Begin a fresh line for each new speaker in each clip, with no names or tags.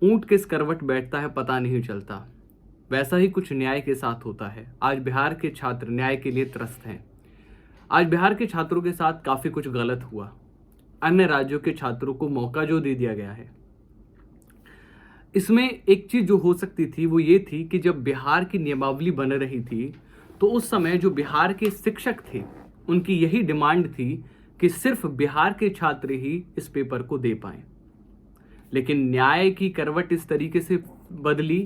ऊंट किस करवट बैठता है पता नहीं चलता, वैसा ही कुछ न्याय के साथ होता है। आज बिहार के छात्र न्याय के लिए त्रस्त हैं। आज बिहार के छात्रों के साथ काफी कुछ गलत हुआ। अन्य राज्यों के छात्रों को मौका जो दे दिया गया है, इसमें एक चीज जो हो सकती थी वो ये थी कि जब बिहार की नियमावली बन रही थी तो उस समय जो बिहार के शिक्षक थे उनकी यही डिमांड थी कि सिर्फ बिहार के छात्र ही इस पेपर को दे पाएं। लेकिन न्याय की करवट इस तरीके से बदली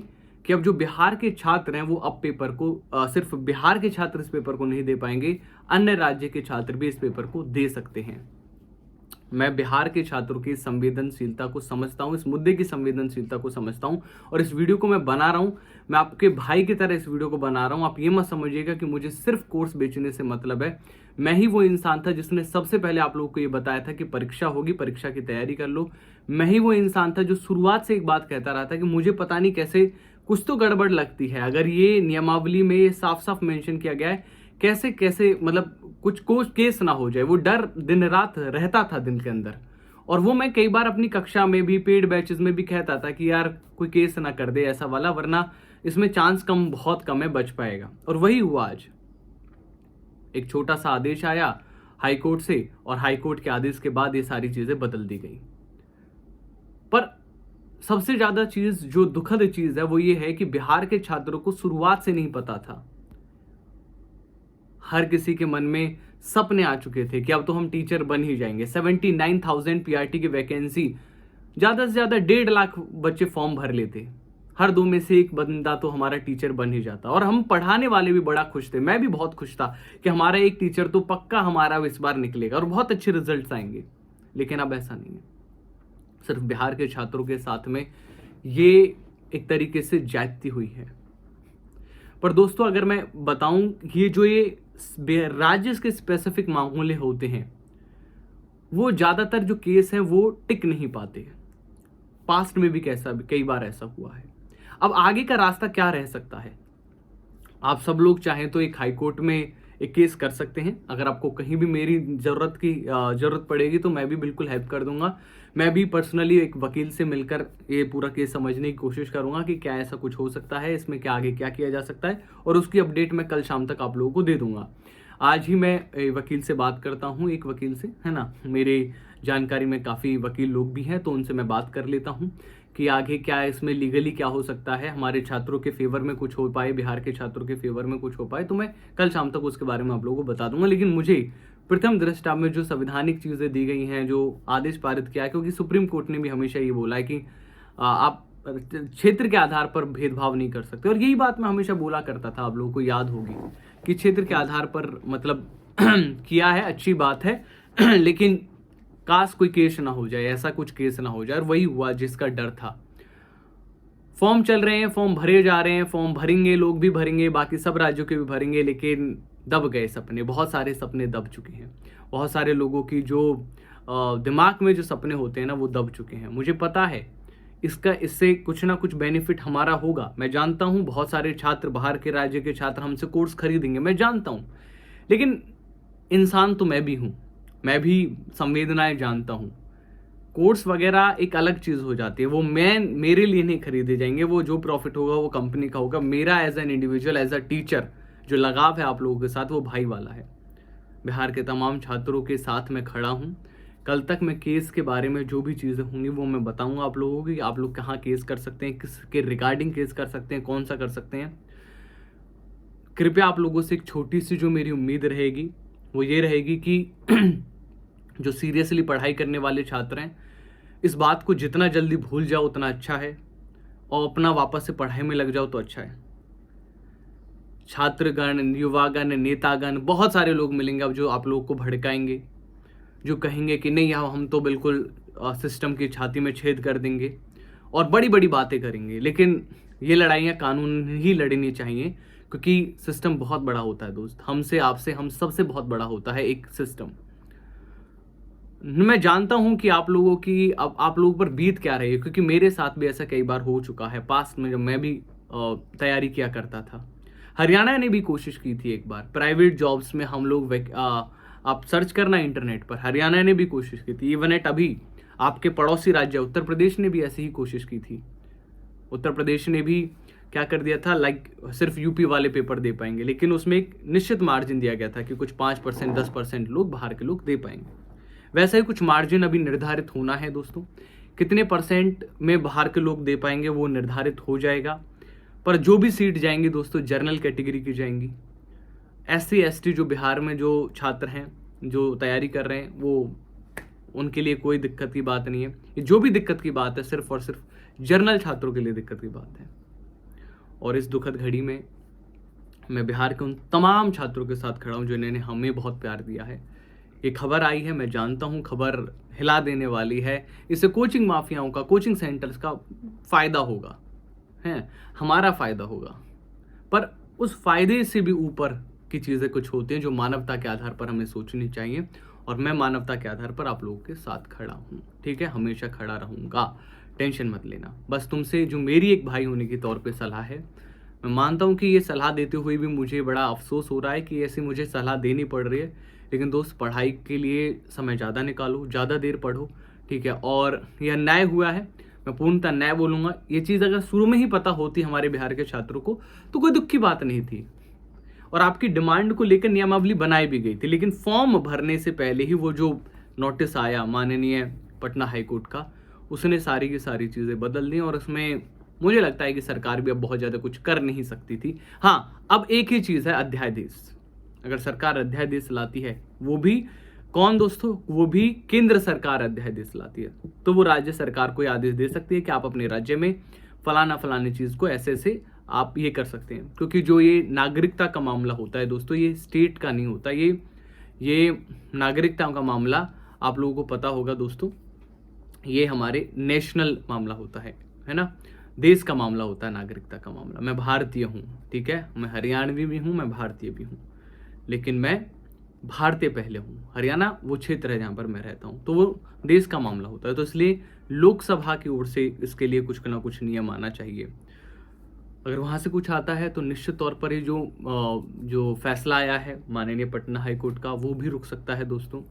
कि अब जो बिहार के छात्र हैं वो अब पेपर को सिर्फ बिहार के छात्र इस पेपर को नहीं दे पाएंगे, अन्य राज्य के छात्र भी इस पेपर को दे सकते हैं। मैं बिहार के छात्रों की संवेदनशीलता को समझता हूं, इस मुद्दे की संवेदनशीलता को समझता हूं और इस वीडियो को मैं बना रहा हूं। मैं आपके भाई की तरह इस वीडियो को बना रहा हूं। आप ये मत समझिएगा कि मुझे सिर्फ कोर्स बेचने से मतलब है। मैं ही वो इंसान था जिसने सबसे पहले आप लोगों को ये बताया था कि परीक्षा होगी, परीक्षा की तैयारी कर लो। मैं ही वो इंसान था जो शुरुआत से एक बात कहता रहा था कि मुझे पता नहीं कैसे कुछ तो गड़बड़ लगती है। अगर ये नियमावली में ये साफ साफ मेंशन किया गया है, कैसे कैसे मतलब कुछ केस ना हो जाए, वो डर दिन रात रहता था दिल के अंदर। और वो मैं कई बार अपनी कक्षा में भी, पेड बैचेस में भी कहता था कि यार कोई केस ना कर दे ऐसा वाला, वरना इसमें चांस बहुत कम है बच पाएगा। और वही हुआ आज। एक छोटा सा आदेश आया हाई कोर्ट से और हाई कोर्ट के आदेश के बाद ये सारी चीजें बदल दी गई। पर सबसे ज्यादा चीज जो दुखद चीज है वो ये है कि बिहार के छात्रों को शुरुआत से नहीं पता था। हर किसी के मन में सपने आ चुके थे कि अब तो हम टीचर बन ही जाएंगे। 79,000 पीआरटी की वैकेंसी, ज्यादा से ज्यादा 1.5 लाख बच्चे फॉर्म भर लेते, हर 2 में से एक बंदा तो हमारा टीचर बन ही जाता। और हम पढ़ाने वाले भी बड़ा खुश थे, मैं भी बहुत खुश था कि हमारा एक टीचर तो पक्का हमारा इस बार निकलेगा और बहुत अच्छे रिजल्ट आएंगे। लेकिन अब ऐसा नहीं है। सिर्फ बिहार के छात्रों के साथ में ये एक तरीके से ज्यादती हुई है। पर दोस्तों अगर मैं बताऊं, ये राज्य के स्पेसिफिक मामले होते हैं, वो ज्यादातर जो केस हैं वो टिक नहीं पाते। पास्ट में भी कई बार ऐसा हुआ है। अब आगे का रास्ता क्या रह सकता है? आप सब लोग चाहें तो एक हाई कोर्ट में एक केस कर सकते हैं। अगर आपको कहीं भी मेरी जरूरत पड़ेगी तो मैं भी बिल्कुल हेल्प कर दूंगा। मैं भी पर्सनली एक वकील से मिलकर ये पूरा केस समझने की कोशिश करूंगा कि क्या ऐसा कुछ हो सकता है, इसमें क्या आगे क्या किया जा सकता है, और उसकी अपडेट मैं कल शाम तक आप लोगों को दे दूंगा। आज ही मैं वकील से बात करता हूँ, एक वकील से, है ना। मेरे जानकारी में काफ़ी वकील लोग भी हैं तो उनसे मैं बात कर लेता हूँ कि आगे क्या इसमें लीगली क्या हो सकता है, हमारे छात्रों के फेवर में कुछ हो पाए, बिहार के छात्रों के फेवर में कुछ हो पाए, तो मैं कल शाम तक उसके बारे में आप लोगों को बता दूंगा। लेकिन मुझे प्रथम दृष्टया में जो संवैधानिक चीज़ें दी गई हैं, जो आदेश पारित किया है, क्योंकि सुप्रीम कोर्ट ने भी हमेशा ये बोला है कि आप क्षेत्र के आधार पर भेदभाव नहीं कर सकते। और यही बात मैं हमेशा बोला करता था, आप लोगों को याद होगी कि क्षेत्र के आधार पर मतलब किया है, अच्छी बात है लेकिन काश कोई केस ना हो जाए, ऐसा कुछ केस ना हो जाए। और वही हुआ जिसका डर था। फॉर्म चल रहे हैं, फॉर्म भरे जा रहे हैं, फॉर्म भरेंगे, लोग भी भरेंगे, बाकी सब राज्यों के भी भरेंगे, लेकिन दब गए सपने। बहुत सारे सपने दब चुके हैं। बहुत सारे लोगों की जो दिमाग में जो सपने होते हैं ना, वो दब चुके हैं। मुझे पता है इससे कुछ ना कुछ बेनिफिट हमारा होगा। मैं जानता हूं बहुत सारे छात्र, बाहर के राज्य के छात्र हमसे कोर्स खरीदेंगे, मैं जानता हूं। लेकिन इंसान तो मैं भी हूं, मैं भी संवेदनाएं जानता हूं। कोर्स वगैरह एक अलग चीज हो जाती है, वो मेरे लिए नहीं खरीदे जाएंगे। वो जो प्रॉफिट होगा वो कंपनी का होगा। मेरा as an individual, as a teacher, जो लगाव है आप लोगों के साथ, वो भाई वाला है। बिहार के तमाम छात्रों के साथ मैं खड़ा हूं। कल तक मैं केस के बारे में जो भी चीज़ें होंगी वो मैं बताऊंगा आप लोगों को कि आप लोग कहाँ केस कर सकते हैं, किसके रिगार्डिंग केस कर सकते हैं, कौन सा कर सकते हैं। कृपया आप लोगों से एक छोटी सी जो मेरी उम्मीद रहेगी वो ये रहेगी कि जो सीरियसली पढ़ाई करने वाले छात्र हैं, इस बात को जितना जल्दी भूल जाओ उतना अच्छा है, और अपना वापस से पढ़ाई में लग जाओ तो अच्छा है। छात्रगण, युवागण, नेतागण, बहुत सारे लोग मिलेंगे अब जो आप लोगों को भड़काएंगे, जो कहेंगे कि नहीं हम तो बिल्कुल सिस्टम की छाती में छेद कर देंगे और बड़ी बड़ी बातें करेंगे। लेकिन ये लड़ाइयाँ कानून ही लड़नी चाहिए, क्योंकि सिस्टम बहुत बड़ा होता है दोस्त। हमसे, आपसे, हम सबसे बहुत बड़ा होता है एक सिस्टम। मैं जानता हूं कि आप लोगों पर बीत क्या रही है, क्योंकि मेरे साथ भी ऐसा कई बार हो चुका है पास्ट में, जब मैं भी तैयारी किया करता था। हरियाणा ने भी कोशिश की थी एक बार प्राइवेट जॉब्स में हम लोग, आप सर्च करना इंटरनेट पर, हरियाणा ने भी कोशिश की थी। इवन एट अभी आपके पड़ोसी राज्य उत्तर प्रदेश ने भी ऐसी ही कोशिश की थी। उत्तर प्रदेश ने भी क्या कर दिया था, लाइक सिर्फ यूपी वाले पेपर दे पाएंगे, लेकिन उसमें एक निश्चित मार्जिन दिया गया था कि कुछ 5% 10% लोग बाहर के लोग दे पाएंगे। वैसा ही कुछ मार्जिन अभी निर्धारित होना है दोस्तों, कितने परसेंट में बाहर के लोग दे पाएंगे वो निर्धारित हो जाएगा। पर जो भी सीट जाएंगी दोस्तों जनरल कैटेगरी की जाएंगी। SC ST जो बिहार में जो छात्र हैं जो तैयारी कर रहे हैं वो उनके लिए कोई दिक्कत की बात नहीं है। ये जो भी दिक्कत की बात है सिर्फ और सिर्फ जर्नल छात्रों के लिए दिक्कत की बात है। और इस दुखद घड़ी में मैं बिहार के उन तमाम छात्रों के साथ खड़ा हूं जिन्होंने हमें बहुत प्यार दिया है। ये खबर आई है, मैं जानता हूं खबर हिला देने वाली है। इससे कोचिंग माफियाओं का, कोचिंग सेंटर्स का फायदा होगा, है हमारा फायदा होगा। पर उस फायदे से भी ऊपर की चीज़ें कुछ होती हैं जो मानवता के आधार पर हमें सोचनी चाहिए। और मैं मानवता के आधार पर आप लोगों के साथ खड़ा हूँ, ठीक है, हमेशा खड़ा रहूँगा, टेंशन मत लेना। बस तुमसे जो मेरी एक भाई होने के तौर पे सलाह है, मैं मानता हूँ कि ये सलाह देते हुए भी मुझे बड़ा अफसोस हो रहा है कि ऐसी मुझे सलाह देनी पड़ रही है। लेकिन दोस्त पढ़ाई के लिए समय ज़्यादा निकालो, ज़्यादा देर पढ़ो, ठीक है। और यह अन्याय हुआ है, मैं पूर्णतः न्याय बोलूँगा। ये चीज़ अगर शुरू में ही पता होती हमारे बिहार के छात्रों को तो कोई दुख की बात नहीं थी। और आपकी डिमांड को लेकर नियमावली बनाई भी गई थी, लेकिन फॉर्म भरने से पहले ही वो जो नोटिस आया माननीय पटना हाईकोर्ट का, उसने सारी की सारी चीज़ें बदल दी। और उसमें मुझे लगता है कि सरकार भी अब बहुत ज़्यादा कुछ कर नहीं सकती थी। हाँ, अब एक ही चीज़ है, अध्यादेश। अगर सरकार अध्यादेश लाती है, वो भी कौन दोस्तों, वो भी केंद्र सरकार अध्यादेश लाती है, तो वो राज्य सरकार को आदेश दे सकती है कि आप अपने राज्य में फलाना फलानी चीज़ को ऐसे ऐसे आप ये कर सकते हैं। क्योंकि जो ये नागरिकता का मामला होता है दोस्तों, ये स्टेट का नहीं होता, ये नागरिकता का मामला आप लोगों को पता होगा दोस्तों, ये हमारे नेशनल मामला होता है ना, देश का मामला होता है नागरिकता का मामला। मैं भारतीय हूँ, ठीक है, मैं हरियाणवी भी हूँ, मैं भारतीय भी हूँ, लेकिन मैं भारतीय पहले हूँ। हरियाणा वो क्षेत्र है जहाँ पर मैं रहता हूँ, तो वो देश का मामला होता है। तो इसलिए लोकसभा की ओर से इसके लिए कुछ ना कुछ नियम आना चाहिए। अगर वहाँ से कुछ आता है तो निश्चित तौर पर ये जो फैसला आया है माननीय पटना हाईकोर्ट का, वो भी रुक सकता है दोस्तों।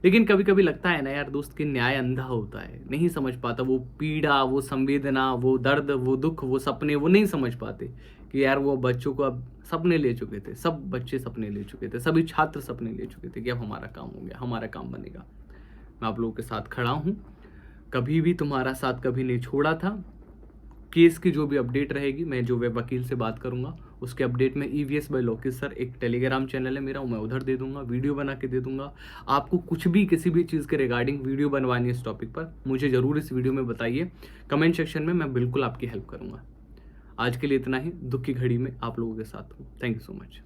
लेकिन कभी कभी लगता है ना यार दोस्त कि न्याय अंधा होता है, नहीं समझ पाता वो पीड़ा, वो संवेदना, वो दर्द, वो दुख, वो सपने, वो नहीं समझ पाते कि यार वो बच्चों को अब सपने ले चुके थे, सब बच्चे सपने ले चुके थे, सभी छात्र सपने ले चुके थे कि अब हमारा काम हो गया, हमारा काम बनेगा। मैं आप लोगों के साथ खड़ा हूँ, कभी भी तुम्हारा साथ कभी नहीं छोड़ा था। केस की जो भी अपडेट रहेगी, मैं जो वेब वकील से बात करूंगा उसके अपडेट में EVS बाय लोकेश सर एक टेलीग्राम चैनल है मेरा, मैं उधर दे दूंगा, वीडियो बना के दे दूंगा। आपको कुछ भी किसी भी चीज़ के रिगार्डिंग वीडियो बनवानी है इस टॉपिक पर, मुझे ज़रूर इस वीडियो में बताइए कमेंट सेक्शन में, मैं बिल्कुल आपकी हेल्प करूँगा। आज के लिए इतना ही, दुख की घड़ी में आप लोगों के साथ हूँ। Thank you so much.